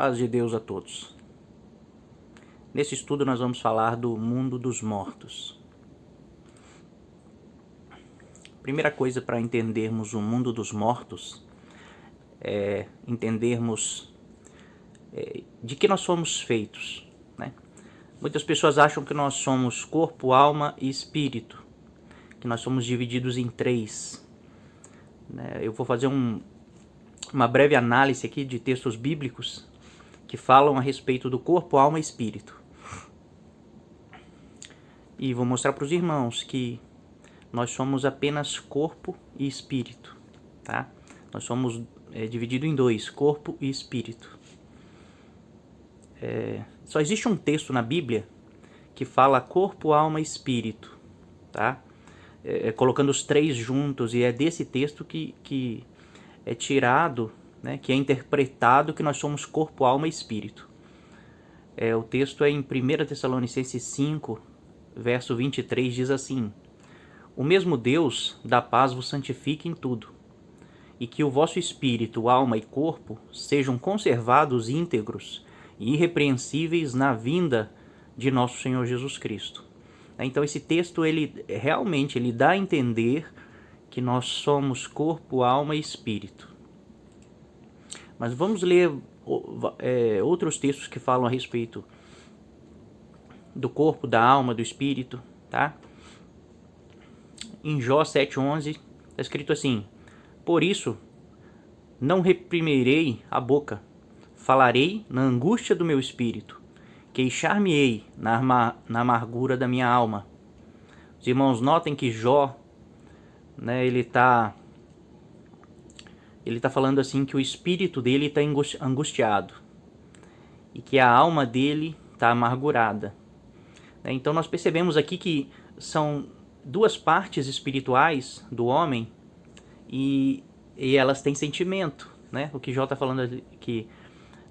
Paz de Deus a todos. Nesse estudo nós vamos falar do mundo dos mortos. Primeira coisa para entendermos o mundo dos mortos é entendermos de que nós somos feitos, né? Muitas pessoas acham que nós somos corpo, alma e espírito, que nós somos divididos em três. Eu vou fazer uma breve análise aqui de textos bíblicos que falam a respeito do corpo, alma e espírito. E vou mostrar para os irmãos que nós somos apenas corpo e espírito, tá? Nós somos divididos em dois, corpo e espírito. Só existe um texto na Bíblia que fala corpo, alma e espírito, tá? Colocando os três juntos, e é desse texto que é tirado, né, que é interpretado que nós somos corpo, alma e espírito. O texto é em 1 Tessalonicenses 5, verso 23, diz assim: O mesmo Deus da paz vos santifique em tudo, e que o vosso espírito, alma e corpo sejam conservados íntegros e irrepreensíveis na vinda de nosso Senhor Jesus Cristo. Então esse texto ele realmente dá a entender que nós somos corpo, alma e espírito. Mas vamos ler outros textos que falam a respeito do corpo, da alma, do espírito, tá? Em Jó 7,11 está escrito assim: Por isso não reprimirei a boca, falarei na angústia do meu espírito, queixar-me-ei na amargura da minha alma. Os irmãos notem que Jó, né, ele tá falando assim que o espírito dele está angustiado e que a alma dele está amargurada. Então nós percebemos aqui que são duas partes espirituais do homem e elas têm sentimento, né? O que Jó está falando aqui,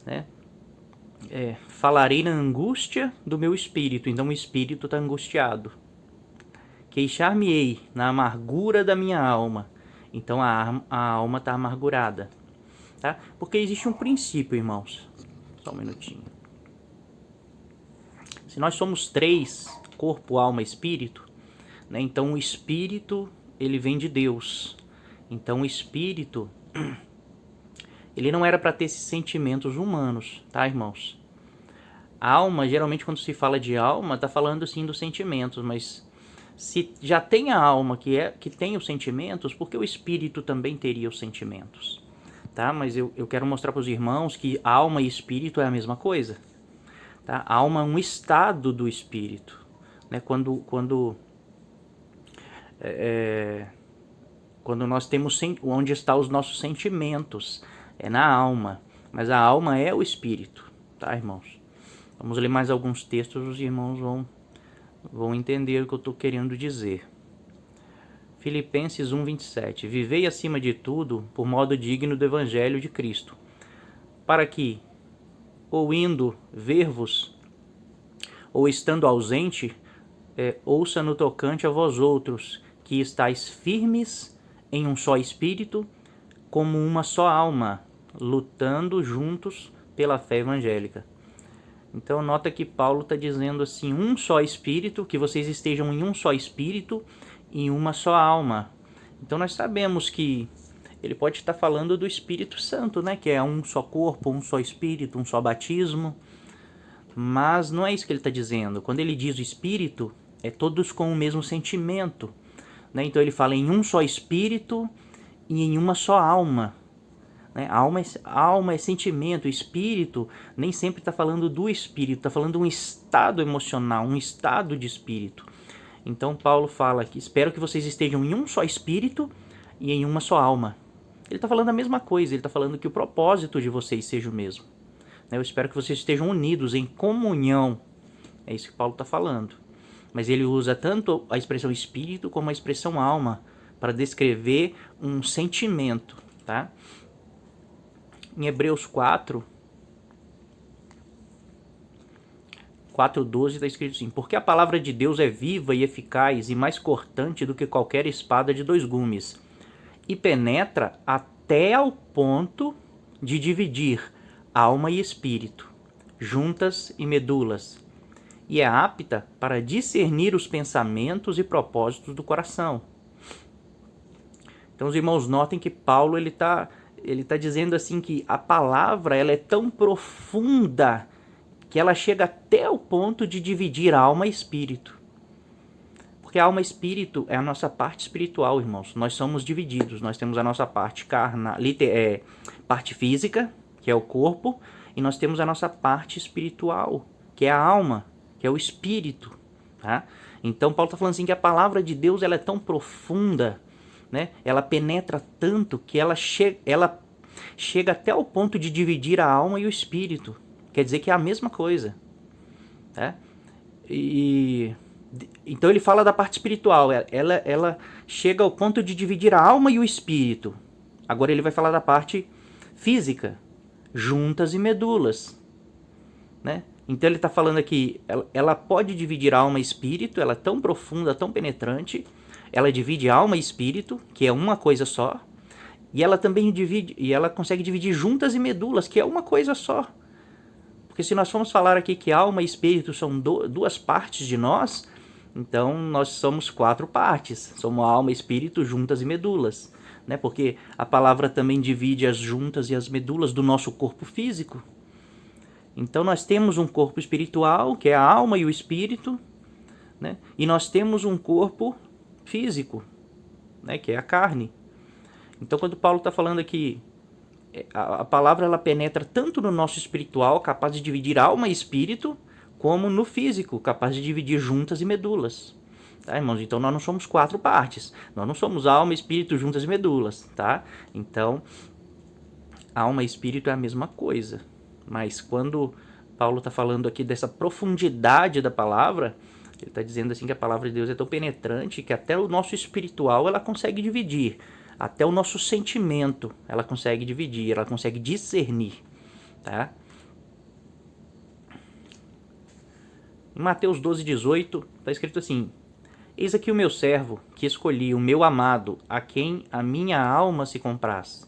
né? Falarei na angústia do meu espírito. Então o espírito está angustiado. Queixar-me-ei na amargura da minha alma. Então a alma está amargurada, tá? Porque existe um princípio, irmãos. Só um minutinho. Se nós somos três, corpo, alma e espírito, né? Então o espírito ele vem de Deus. Então o espírito ele não era para ter esses sentimentos humanos, tá, irmãos? A alma, geralmente quando se fala de alma, está falando sim dos sentimentos, mas se já tem a alma que tem os sentimentos, porque o espírito também teria os sentimentos, tá? Mas eu quero mostrar para os irmãos que alma e espírito é a mesma coisa, tá? A alma é um estado do espírito, né? Quando nós temos onde estão os nossos sentimentos, é na alma, mas a alma é o espírito, tá, irmãos? Vamos ler mais alguns textos, os irmãos vão entender o que eu estou querendo dizer. Filipenses 1:27. Vivei acima de tudo por modo digno do evangelho de Cristo, para que, ou indo ver-vos, ou estando ausente, ouça no tocante a vós outros, que estáis firmes em um só espírito, como uma só alma, lutando juntos pela fé evangélica. Então nota que Paulo está dizendo assim, um só espírito, que vocês estejam em um só espírito e em uma só alma. Então nós sabemos que ele pode estar falando do Espírito Santo, né? Que é um só corpo, um só espírito, um só batismo. Mas não é isso que ele está dizendo. Quando ele diz o espírito, é todos com o mesmo sentimento, né? Então ele fala em um só espírito e em uma só alma. Alma é sentimento, espírito nem sempre está falando do espírito, está falando de um estado emocional, um estado de espírito. Então Paulo fala que espero que vocês estejam em um só espírito e em uma só alma. Ele está falando a mesma coisa, ele está falando que o propósito de vocês seja o mesmo. Eu espero que vocês estejam unidos em comunhão, é isso que Paulo está falando. Mas ele usa tanto a expressão espírito como a expressão alma para descrever um sentimento, tá? Em Hebreus 4:12 está escrito assim: Porque a palavra de Deus é viva e eficaz e mais cortante do que qualquer espada de dois gumes, e penetra até ao ponto de dividir alma e espírito, juntas e medulas, e é apta para discernir os pensamentos e propósitos do coração. Então os irmãos notem que Paulo ele tá dizendo assim que a palavra ela é tão profunda que ela chega até o ponto de dividir alma e espírito. Porque alma e espírito é a nossa parte espiritual, irmãos. Nós somos divididos. Nós temos a nossa parte carnal, parte física, que é o corpo, e nós temos a nossa parte espiritual, que é a alma, que é o espírito. Tá? Então Paulo está falando assim que a palavra de Deus ela é tão profunda, né? Ela penetra tanto que ela chega até o ponto de dividir a alma e o espírito. Quer dizer que é a mesma coisa. Tá? Então ele fala da parte espiritual. Ela chega ao ponto de dividir a alma e o espírito. Agora ele vai falar da parte física. Juntas e medulas. Né? Então ele está falando aqui, ela pode dividir alma e espírito, ela é tão profunda, tão penetrante, ela divide alma e espírito, que é uma coisa só, e ela também ela consegue dividir juntas e medulas, que é uma coisa só. Porque se nós formos falar aqui que alma e espírito são duas partes de nós, então nós somos 4 partes, somos alma e espírito juntas e medulas, né? Porque a palavra também divide as juntas e as medulas do nosso corpo físico. Então nós temos um corpo espiritual, que é a alma e o espírito, né? E nós temos um corpo físico, né? Que é a carne. Então quando Paulo está falando aqui, a palavra ela penetra tanto no nosso espiritual, capaz de dividir alma e espírito, como no físico, capaz de dividir juntas e medulas. Tá, irmãos? Então nós não somos 4 partes, nós não somos alma, espírito, juntas e medulas, tá? Então, alma e espírito é a mesma coisa. Mas quando Paulo está falando aqui dessa profundidade da palavra, ele está dizendo assim que a palavra de Deus é tão penetrante que até o nosso espiritual ela consegue dividir. Até o nosso sentimento ela consegue dividir, ela consegue discernir. Tá? Em Mateus 12:18 está escrito assim: Eis aqui o meu servo, que escolhi, o meu amado, a quem a minha alma se compraz.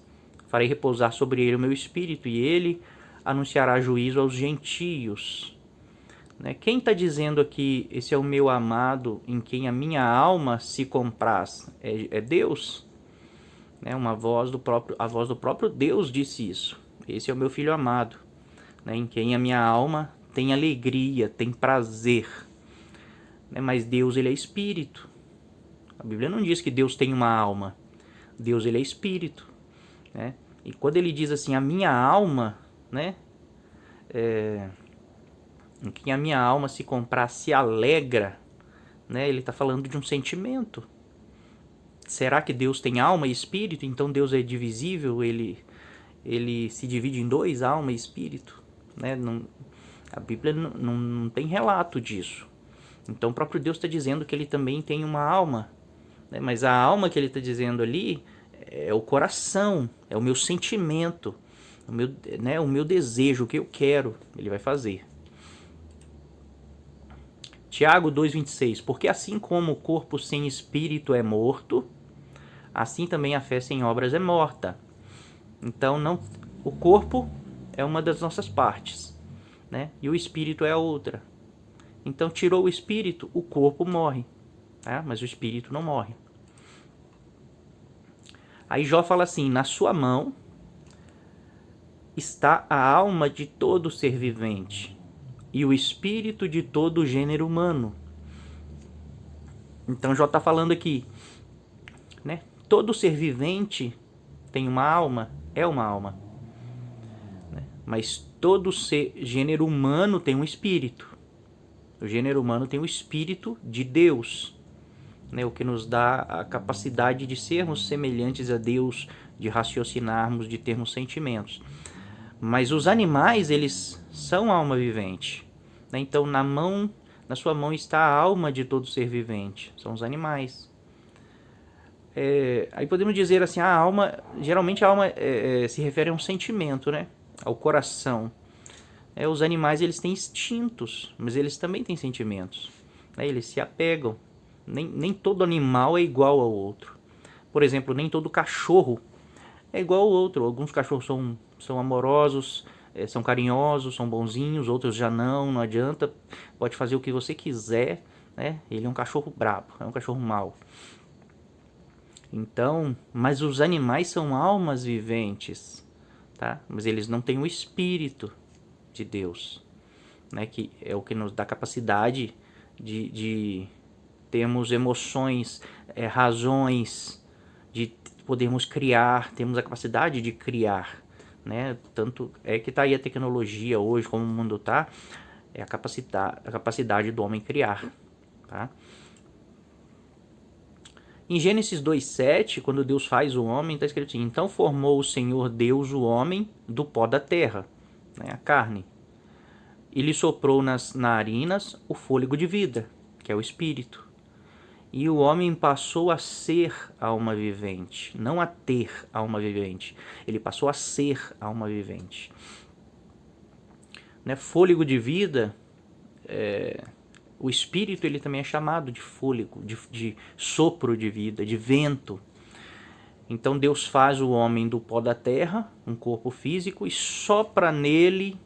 Farei repousar sobre ele o meu espírito, e ele anunciará juízo aos gentios. Né? Quem está dizendo aqui, esse é o meu amado, em quem a minha alma se compraz? É Deus. Né? A voz do próprio Deus disse isso. Esse é o meu filho amado, né? Em quem a minha alma tem alegria, tem prazer. Né? Mas Deus ele é espírito. A Bíblia não diz que Deus tem uma alma. Deus ele é espírito. Né? E quando ele diz assim, a minha alma, né? Em quem a minha alma se compraz, se alegra, né? Ele está falando de um sentimento. Será que Deus tem alma e espírito? Então Deus é divisível? Ele se divide em 2, alma e espírito? Né? Não, a Bíblia não tem relato disso. Então o próprio Deus está dizendo que ele também tem uma alma. Né? Mas a alma que ele está dizendo ali é o coração, é o meu sentimento, o meu desejo, o que eu quero, ele vai fazer. Tiago 2,26. Porque assim como o corpo sem espírito é morto, assim também a fé sem obras é morta. Então o corpo é uma das nossas partes, né? E o espírito é a outra. Então tirou o espírito, o corpo morre, tá? Mas o espírito não morre. Aí Jó fala assim: na sua mão está a alma de todo ser vivente e o espírito de todo o gênero humano. Então Jó está falando aqui, né? Todo ser vivente tem uma alma, é uma alma. Né? Mas todo gênero humano tem um espírito. O gênero humano tem o espírito de Deus, né? O que nos dá a capacidade de sermos semelhantes a Deus, de raciocinarmos, de termos sentimentos. Mas os animais, eles são alma vivente. Né? Então, na sua mão está a alma de todo ser vivente. São os animais. Aí podemos dizer assim, a alma, geralmente a alma se refere a um sentimento, né? Ao coração. Os animais, eles têm instintos, mas eles também têm sentimentos. Né? Eles se apegam. Nem todo animal é igual ao outro. Por exemplo, nem todo cachorro é igual ao outro. Alguns cachorros são amorosos, são carinhosos, são bonzinhos, outros já não adianta, pode fazer o que você quiser, né? Ele é um cachorro brabo, é um cachorro mau. Então, mas os animais são almas viventes, tá? Mas eles não têm o espírito de Deus, né? Que é o que nos dá capacidade de termos emoções, razões, de podermos criar, temos a capacidade de criar, né? Tanto é que está aí a tecnologia hoje, como o mundo está, é a capacidade do homem criar, tá? Em Gênesis 2:7, quando Deus faz o homem, está escrito assim: então formou o Senhor Deus o homem do pó da terra, né, a carne, e lhe soprou nas narinas o fôlego de vida, que é o espírito. E o homem passou a ser alma vivente, não a ter alma vivente. Ele passou a ser alma vivente. Né? Fôlego de vida, o espírito ele também é chamado de fôlego, de sopro de vida, de vento. Então Deus faz o homem do pó da terra, um corpo físico, e sopra nele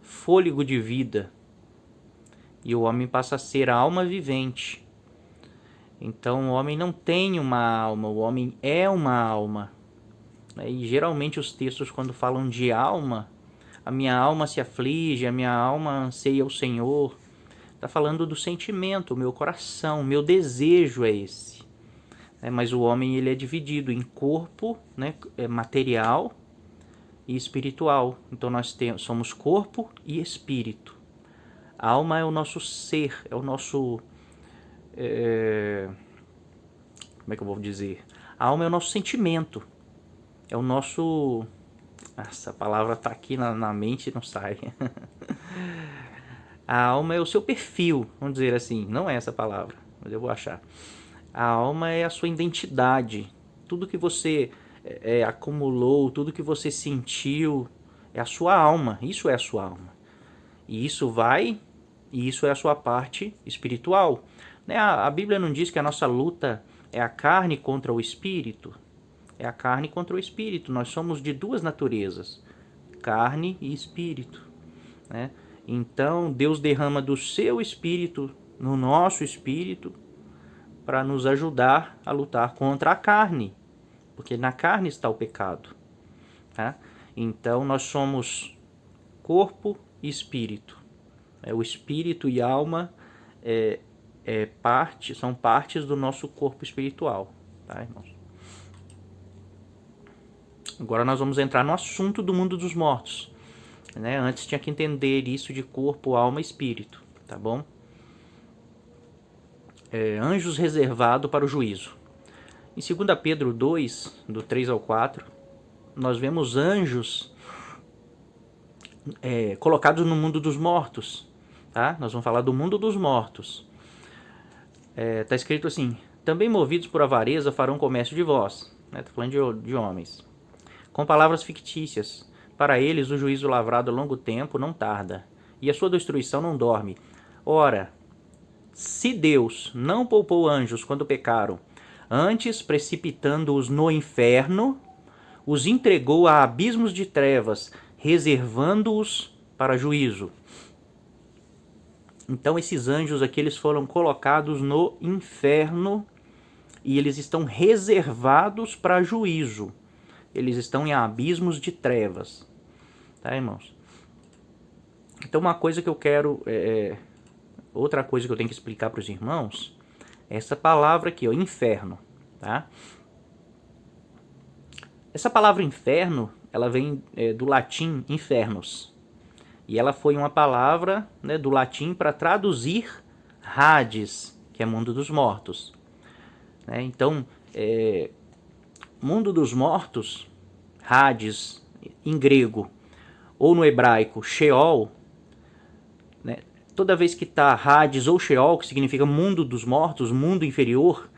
fôlego de vida. E o homem passa a ser a alma vivente. Então o homem não tem uma alma, o homem é uma alma. E geralmente os textos, quando falam de alma, a minha alma se aflige, a minha alma anseia o Senhor, está falando do sentimento, o meu coração, o meu desejo é esse. Mas o homem ele é dividido em corpo, né, material e espiritual. Então nós somos corpo e espírito. A alma é o nosso ser, é o nosso... como é que eu vou dizer? A alma é o nosso sentimento. É o nosso... Essa palavra está aqui na mente e não sai. A alma é o seu perfil, vamos dizer assim. Não é essa palavra, mas eu vou achar. A alma é a sua identidade. Tudo que você acumulou, tudo que você sentiu, é a sua alma. Isso é a sua alma. E isso é a sua parte espiritual. Né? A Bíblia não diz que a nossa luta é a carne contra o espírito? É a carne contra o espírito. Nós somos de duas naturezas, carne e espírito. Né? Então, Deus derrama do seu espírito no nosso espírito para nos ajudar a lutar contra a carne, porque na carne está o pecado. Tá? Então, nós somos corpo e espírito. O espírito e alma são partes do nosso corpo espiritual. Tá, irmãos? Agora nós vamos entrar no assunto do mundo dos mortos. Né? Antes tinha que entender isso de corpo, alma e espírito. Tá bom? Anjos reservados para o juízo. Em 2 Pedro 2, do 3 ao 4, nós vemos anjos colocados no mundo dos mortos. Tá? Nós vamos falar do mundo dos mortos. Está escrito assim: também movidos por avareza farão comércio de vós. Está falando de homens. Com palavras fictícias. Para eles o juízo lavrado a longo tempo não tarda, e a sua destruição não dorme. Ora, se Deus não poupou anjos quando pecaram, antes precipitando-os no inferno, os entregou a abismos de trevas, reservando-os para juízo. Então esses anjos aqui eles foram colocados no inferno e eles estão reservados para juízo. Eles estão em abismos de trevas. Tá, irmãos? Então uma coisa que eu quero... outra coisa que eu tenho que explicar para os irmãos é essa palavra aqui, ó, inferno. Tá? Essa palavra inferno, ela vem do latim infernus. E ela foi uma palavra, né, do latim para traduzir Hades, que é mundo dos mortos. Então, mundo dos mortos, Hades, em grego, ou no hebraico, Sheol, né, toda vez que está Hades ou Sheol, que significa mundo dos mortos, mundo inferior,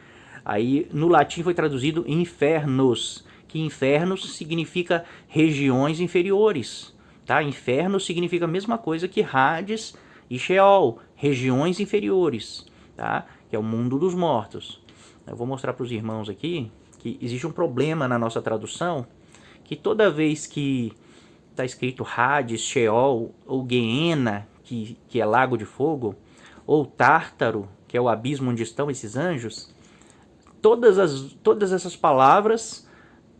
aí no latim foi traduzido infernos, que infernos significa regiões inferiores. Tá? Inferno significa a mesma coisa que Hades e Sheol, regiões inferiores, tá? Que é o mundo dos mortos. Eu vou mostrar para os irmãos aqui que existe um problema na nossa tradução, que toda vez que está escrito Hades, Sheol ou Geena, que é lago de fogo, ou Tártaro, que é o abismo onde estão esses anjos, todas essas palavras,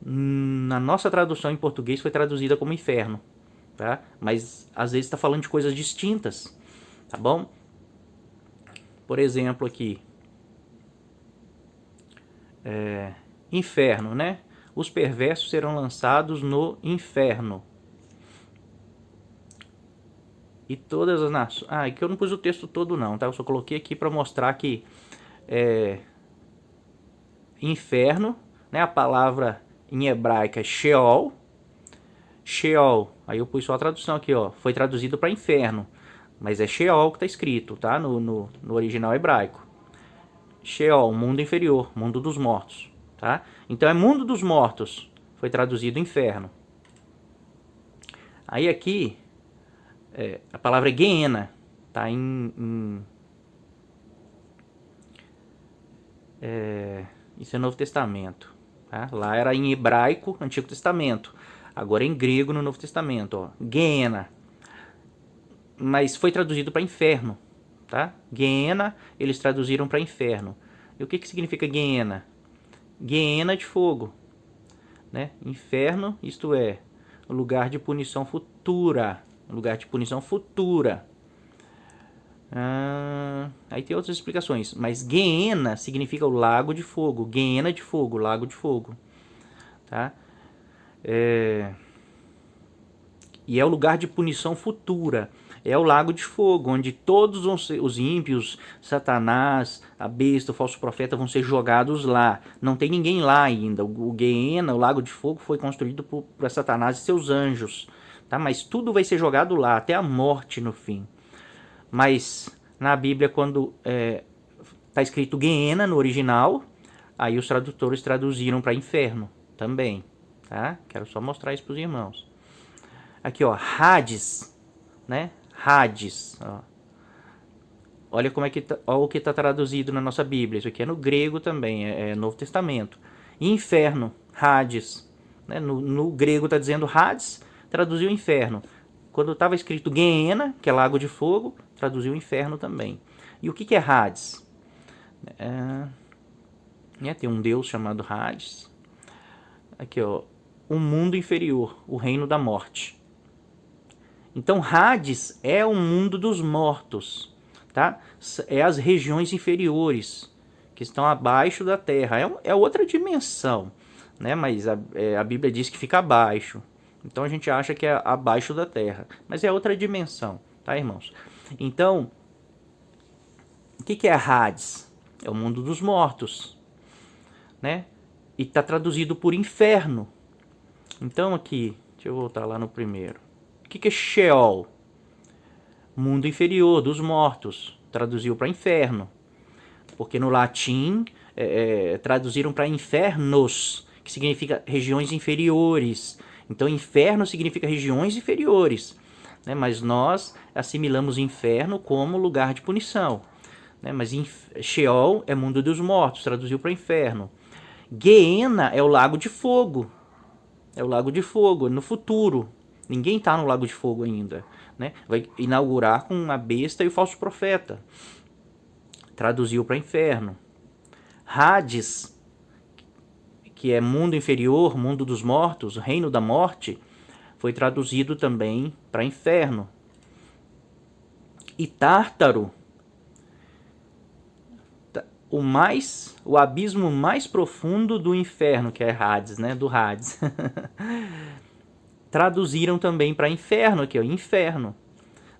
na nossa tradução em português, foi traduzida como inferno, tá? Mas às vezes está falando de coisas distintas, tá bom? Por exemplo aqui, inferno, né? Os perversos serão lançados no inferno. E todas as nações... Ah, é que eu não pus o texto todo não, tá? Eu só coloquei aqui para mostrar que inferno, né? A palavra em hebraico é Sheol. Sheol, aí eu pus só a tradução aqui, ó. Foi traduzido para inferno, mas é Sheol que está escrito, tá? No original hebraico. Sheol, mundo inferior, mundo dos mortos, tá? Então é mundo dos mortos, foi traduzido inferno. Aí aqui, a palavra é Geena, tá? Isso é Novo Testamento, tá? Lá era em hebraico, Antigo Testamento. Agora é em grego no Novo Testamento, ó. Geena. Mas foi traduzido para inferno, tá? Geena, eles traduziram para inferno. E o que significa Geena? Geena de fogo, né? Inferno, isto é, lugar de punição futura. Lugar de punição futura. Aí tem outras explicações, mas Geena significa o lago de fogo. Geena de fogo, lago de fogo, tá? E é o lugar de punição futura. É o lago de fogo, onde todos os ímpios, Satanás, a besta, o falso profeta vão ser jogados lá. Não tem ninguém lá ainda. O Geena, o lago de fogo, foi construído por Satanás e seus anjos, tá? Mas tudo vai ser jogado lá, até a morte no fim. Mas na Bíblia, quando está escrito Geena no original, aí os tradutores traduziram para inferno também, tá? Quero só mostrar isso para os irmãos. Aqui, ó, Hades, né? Hades, ó. Olha como é que tá, ó, o que está traduzido na nossa Bíblia. Isso aqui é no grego também, é Novo Testamento. Inferno, Hades, né? No grego está dizendo Hades, traduziu inferno. Quando estava escrito Geena, que é lago de fogo, traduziu inferno também. E o que é Hades? Tem um deus chamado Hades. Aqui, ó, um mundo inferior, o reino da morte. Então, Hades é o mundo dos mortos, tá? É as regiões inferiores, que estão abaixo da terra. É outra dimensão, né? Mas a Bíblia diz que fica abaixo. Então, a gente acha que é abaixo da terra. Mas é outra dimensão, tá, irmãos? Então, o que é Hades? É o mundo dos mortos, né? E está traduzido por inferno. Então, aqui, deixa eu voltar lá no primeiro. O que é Sheol? Mundo inferior dos mortos. Traduziu para inferno. Porque no latim traduziram para infernos, que significa regiões inferiores. Então inferno significa regiões inferiores, né? Mas nós assimilamos inferno como lugar de punição, né? Mas Sheol é mundo dos mortos, traduziu para inferno. Geena é o lago de fogo. É o lago de fogo, no futuro. Ninguém está no lago de fogo ainda, né? Vai inaugurar com a besta e o falso profeta. Traduziu para inferno. Hades, que é mundo inferior, mundo dos mortos, reino da morte, foi traduzido também para inferno. E Tártaro, o abismo mais profundo do inferno, que é Hades, né? Do Hades. Traduziram também para inferno, aqui, ó, inferno.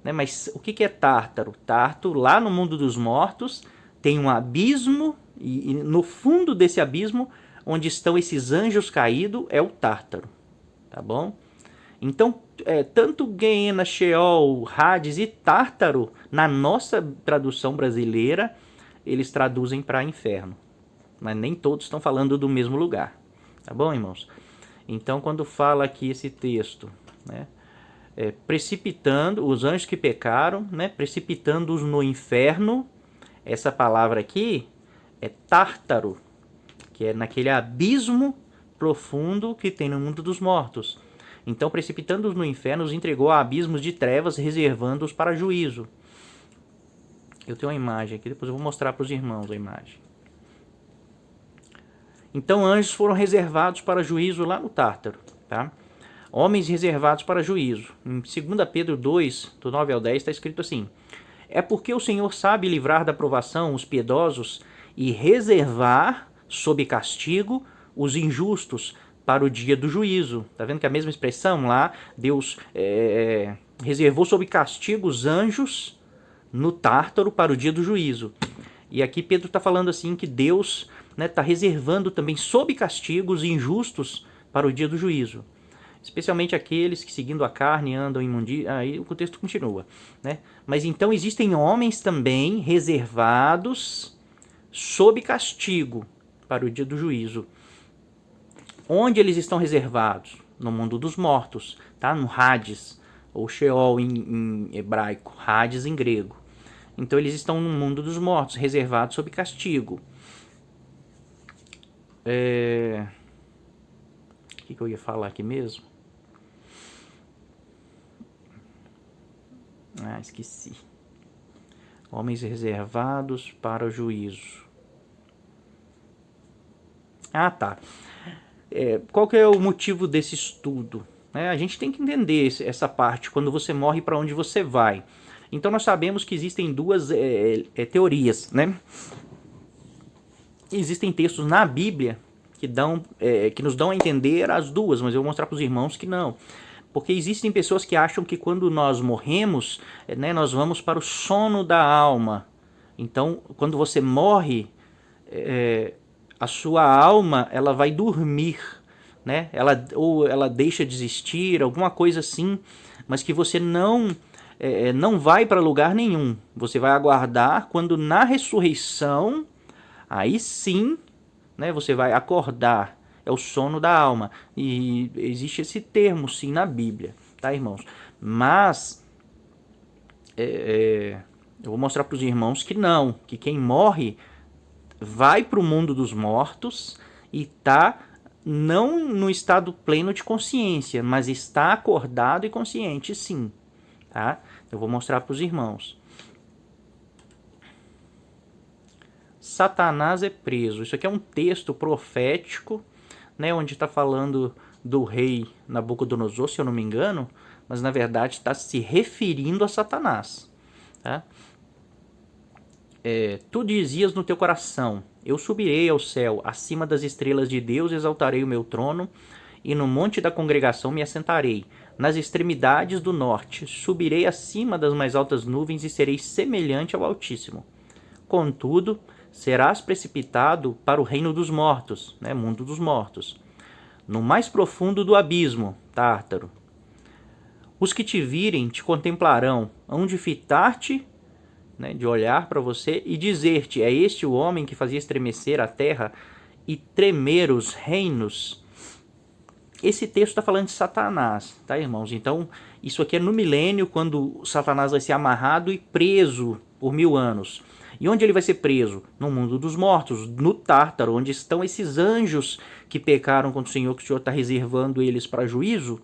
Né? Mas o que é Tártaro? Tártaro, lá no mundo dos mortos, tem um abismo, e no fundo desse abismo, onde estão esses anjos caídos, é o Tártaro. Tá bom? Então, tanto Geena, Sheol, Hades e Tártaro, na nossa tradução brasileira, eles traduzem para inferno. Mas nem todos estão falando do mesmo lugar. Tá bom, irmãos? Então, quando fala aqui esse texto, né, precipitando os anjos que pecaram, né, precipitando-os no inferno, essa palavra aqui é Tártaro, que é naquele abismo profundo que tem no mundo dos mortos. Então, precipitando-os no inferno, os entregou a abismos de trevas, reservando-os para juízo. Eu tenho uma imagem aqui, depois eu vou mostrar para os irmãos a imagem. Então, anjos foram reservados para juízo lá no Tártaro, tá? Homens reservados para juízo. Em 2 Pedro 2, do 9 ao 10, está escrito assim: é porque o Senhor sabe livrar da provação os piedosos e reservar, sob castigo, os injustos para o dia do juízo. Está vendo que a mesma expressão lá, Deus reservou sob castigo os anjos no Tártaro para o dia do juízo. E aqui Pedro está falando assim que Deus está reservando também sob castigo os injustos para o dia do juízo. Especialmente aqueles que, seguindo a carne, andam em imundícia. Aí o contexto continua, né? Mas então existem homens também reservados sob castigo para o dia do juízo. Onde eles estão reservados? No mundo dos mortos, tá? No Hades, ou Sheol em hebraico, Hades em grego. Então eles estão no mundo dos mortos, reservados sob castigo. O que eu ia falar aqui mesmo? Esqueci. Homens reservados para o juízo. Tá. Qual que é o motivo desse estudo? A gente tem que entender essa parte, quando você morre, para onde você vai. Então nós sabemos que existem duas teorias, né? Existem textos na Bíblia que nos dão a entender as duas, mas eu vou mostrar para os irmãos que não. Porque existem pessoas que acham que quando nós morremos, nós vamos para o sono da alma. Então, quando você morre, a sua alma ela vai dormir, né? Ou ela deixa de existir, alguma coisa assim, mas que você não vai para lugar nenhum. Você vai aguardar quando na ressurreição, aí sim, né, você vai acordar. É o sono da alma. E existe esse termo, sim, na Bíblia, tá, irmãos? Mas eu vou mostrar para os irmãos que não, que quem morre vai para o mundo dos mortos e está não no estado pleno de consciência, mas está acordado e consciente, sim. Tá? Eu vou mostrar para os irmãos. Satanás é preso. Isso aqui é um texto profético, né, onde está falando do rei Nabucodonosor, se eu não me engano, mas na verdade está se referindo a Satanás. Tá? Tu dizias no teu coração: eu subirei ao céu, acima das estrelas de Deus exaltarei o meu trono, e no monte da congregação me assentarei. Nas extremidades do norte subirei acima das mais altas nuvens e serei semelhante ao Altíssimo. Contudo, serás precipitado para o reino dos mortos, né, mundo dos mortos, no mais profundo do abismo, Tártaro. Os que te virem te contemplarão, hão de fitar-te, né, de olhar para você e dizer-te: é este o homem que fazia estremecer a terra e tremer os reinos? Esse texto está falando de Satanás, tá, irmãos? Então, isso aqui é no milênio, quando Satanás vai ser amarrado e preso por 1000 anos. E onde ele vai ser preso? No mundo dos mortos, no Tártaro, onde estão esses anjos que pecaram contra o Senhor, que o Senhor está reservando eles para juízo.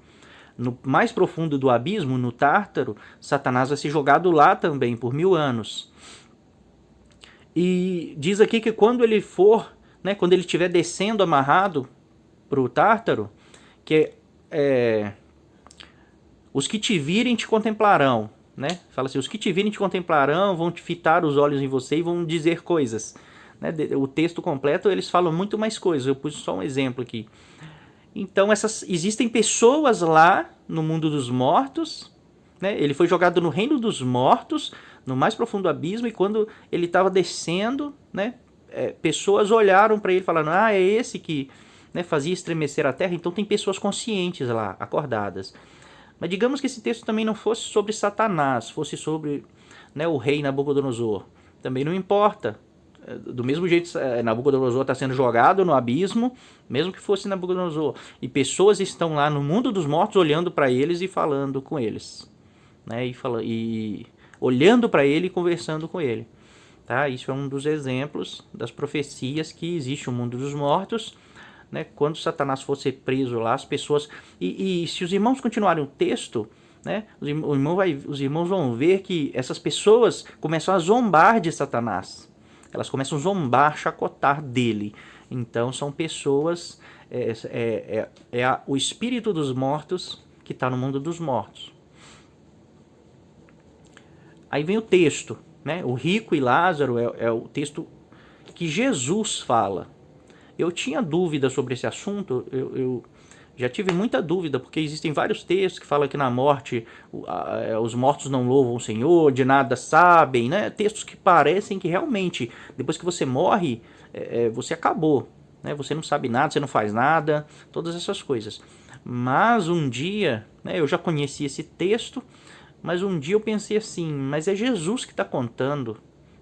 No mais profundo do abismo, no Tártaro, Satanás vai ser jogado lá também por 1000 anos. E diz aqui que quando ele for, né, quando ele estiver descendo amarrado para o Tártaro, que os que te virem te contemplarão, né? Fala assim: os que te virem te contemplarão, vão te fitar os olhos em você e vão dizer coisas, né? O texto completo eles falam muito mais coisas. Eu pus só um exemplo aqui. Então existem pessoas lá no mundo dos mortos, né? Ele foi jogado no reino dos mortos, no mais profundo abismo, e quando ele estava descendo, né, pessoas olharam para ele falando: é esse que, né, fazia estremecer a terra. Então tem pessoas conscientes lá, acordadas. Mas digamos que esse texto também não fosse sobre Satanás, fosse sobre, né, o rei Nabucodonosor. Também não importa. Do mesmo jeito, Nabucodonosor está sendo jogado no abismo, mesmo que fosse Nabucodonosor. E pessoas estão lá no mundo dos mortos olhando para eles e falando com eles, né? E olhando para ele e conversando com ele. Tá? Isso é um dos exemplos das profecias que existe o mundo dos mortos, né, quando Satanás fosse preso lá, as pessoas... E se os irmãos continuarem o texto, né, os irmãos vão ver que essas pessoas começam a zombar de Satanás. Elas começam a zombar, chacotar dele. Então são pessoas... o espírito dos mortos que está no mundo dos mortos. Aí vem o texto, né? O rico e Lázaro é o texto que Jesus fala. Eu tinha dúvida sobre esse assunto, eu já tive muita dúvida, porque existem vários textos que falam que na morte os mortos não louvam o Senhor, de nada sabem, né? Textos que parecem que realmente, depois que você morre, você acabou, né? Você não sabe nada, você não faz nada, todas essas coisas. Mas um dia, né, eu já conheci esse texto, mas um dia eu pensei assim, mas é Jesus que está contando,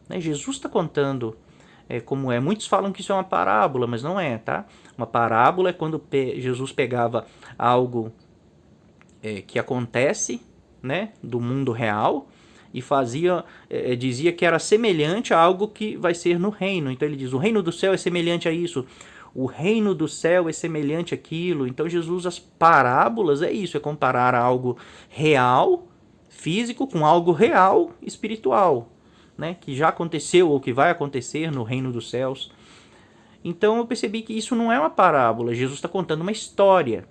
né? Jesus está contando como é. Muitos falam que isso é uma parábola, mas não é, tá? Uma parábola é quando Jesus pegava algo que acontece, né, do mundo real e dizia que era semelhante a algo que vai ser no reino. Então ele diz, o reino do céu é semelhante a isso, o reino do céu é semelhante àquilo. Então Jesus, as parábolas é isso, é comparar algo real, físico, com algo real, espiritual, né, que já aconteceu ou que vai acontecer no reino dos céus. Então eu percebi que isso não é uma parábola, Jesus está contando uma história.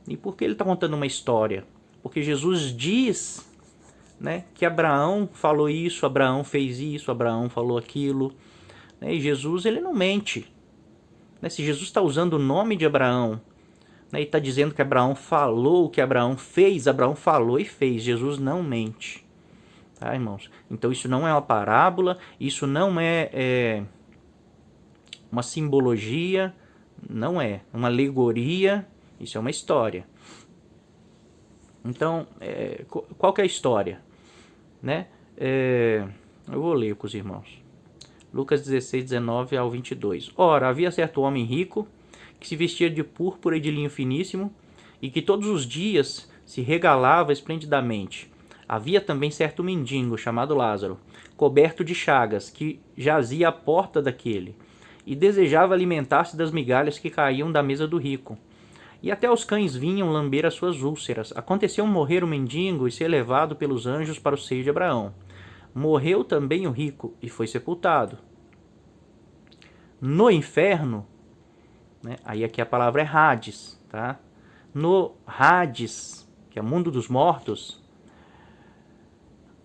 E por que ele está contando uma história? Porque Jesus diz, né, que Abraão falou isso, Abraão fez isso, Abraão falou aquilo, né, e Jesus ele não mente. Né, se Jesus está usando o nome de Abraão, né, e está dizendo que Abraão falou o que Abraão fez, Abraão falou e fez, Jesus não mente. Tá, irmãos? Então isso não é uma parábola, isso não é uma simbologia, não é uma alegoria, isso é uma história. Então, qual que é a história? Né? Eu vou ler com os irmãos. Lucas 16, 19 ao 22. Ora, havia certo homem rico, que se vestia de púrpura e de linho finíssimo, e que todos os dias se regalava esplendidamente. Havia também certo mendigo, chamado Lázaro, coberto de chagas, que jazia à porta daquele, e desejava alimentar-se das migalhas que caíam da mesa do rico. E até os cães vinham lamber as suas úlceras. Aconteceu morrer o mendigo e ser levado pelos anjos para o seio de Abraão. Morreu também o rico e foi sepultado. No inferno, né, aí aqui a palavra é Hades, tá? No Hades, que é o mundo dos mortos,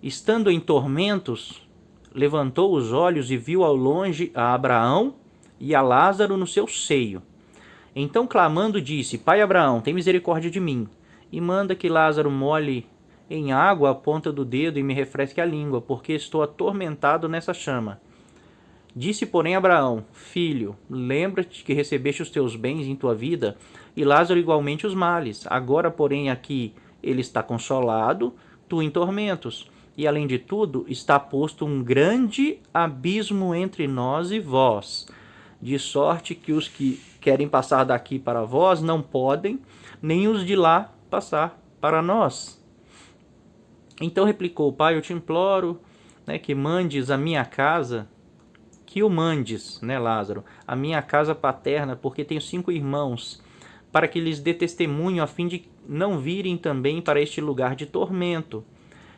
estando em tormentos, levantou os olhos e viu ao longe a Abraão e a Lázaro no seu seio. Então, clamando, disse, Pai Abraão, tem misericórdia de mim, e manda que Lázaro molhe em água a ponta do dedo e me refresque a língua, porque estou atormentado nessa chama. Disse, porém, Abraão, Filho, lembra-te que recebeste os teus bens em tua vida, e Lázaro igualmente os males. Agora, porém, aqui ele está consolado, tu em tormentos. E, além de tudo, está posto um grande abismo entre nós e vós, de sorte que os que querem passar daqui para vós não podem, nem os de lá passar para nós. Então replicou, Pai, eu te imploro, né, que mandes a minha casa, que o mandes, né, Lázaro, a minha casa paterna, porque tenho 5 irmãos, para que lhes dê testemunho, a fim de não virem também para este lugar de tormento.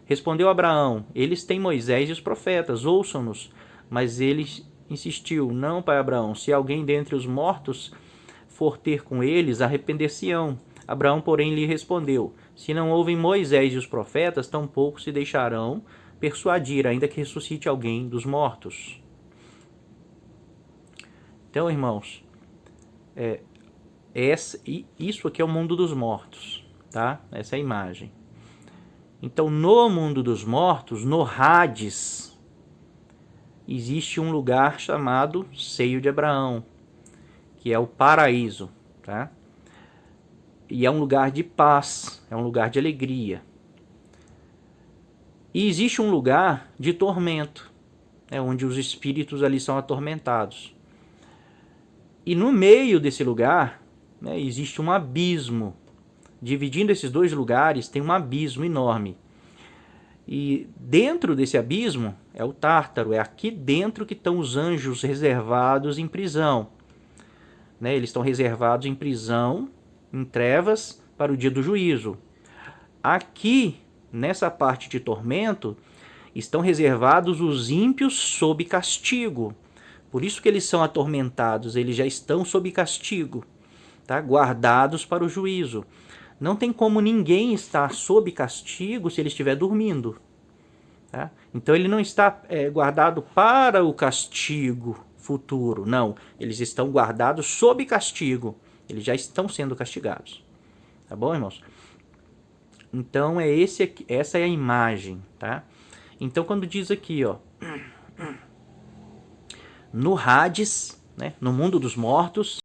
Respondeu Abraão, eles têm Moisés e os profetas, ouçam-nos. Mas ele insistiu, não, pai Abraão, se alguém dentre os mortos for ter com eles, arrepender-se-ão. Abraão, porém, lhe respondeu, se não ouvem Moisés e os profetas, tampouco se deixarão persuadir, ainda que ressuscite alguém dos mortos. Então, irmãos, isso aqui é o mundo dos mortos, tá? Essa é a imagem. Então, no mundo dos mortos, no Hades, existe um lugar chamado Seio de Abraão, que é o paraíso, tá? E é um lugar de paz, é um lugar de alegria. E existe um lugar de tormento, onde os espíritos ali são atormentados. E no meio desse lugar, existe um abismo. Dividindo esses dois lugares, tem um abismo enorme. E dentro desse abismo é o Tártaro, é aqui dentro que estão os anjos reservados em prisão. né? Eles estão reservados em prisão, em trevas, para o dia do juízo. Aqui, nessa parte de tormento, estão reservados os ímpios sob castigo. Por isso que eles são atormentados, eles já estão sob castigo, tá? Guardados para o juízo. Não tem como ninguém estar sob castigo se ele estiver dormindo. Tá? Então ele não está guardado para o castigo futuro, não. Eles estão guardados sob castigo. Eles já estão sendo castigados. Tá bom, irmãos? Então essa é a imagem, tá? Então quando diz aqui, ó, no Hades, né, no mundo dos mortos,